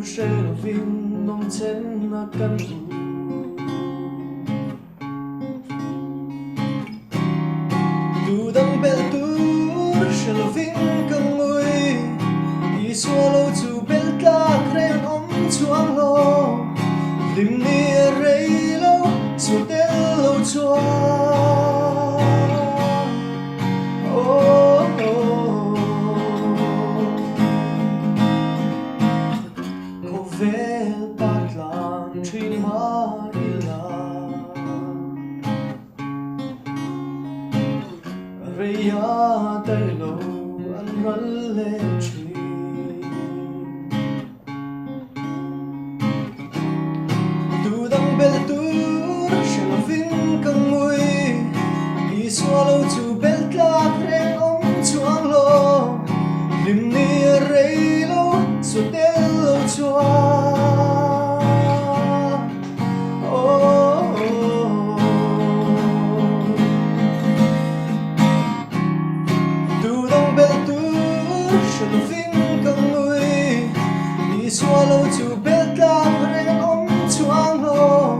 sẽ là vinh mong chân là căn tu đăng bel tu sẽ là vinh căng mui đi xua lâu chu bel ta kren om chuang lo lim ni rei lâu su tel lâu chua về bát làng truy má đi là rây á tay lâu anh rắn lên truy tu đăng bel tu sẽ là vinh căng mui đi xua lâu chu bel ta kren om chuang lo lim ni rei lâu su tel lâu chua xua lâu chu bel ta kren om chuang lo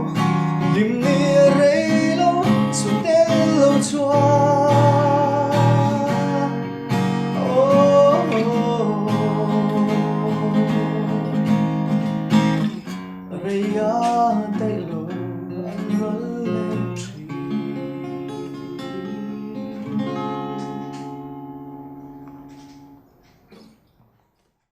lim ni rei lâu su tel lâu chua rei á tay lo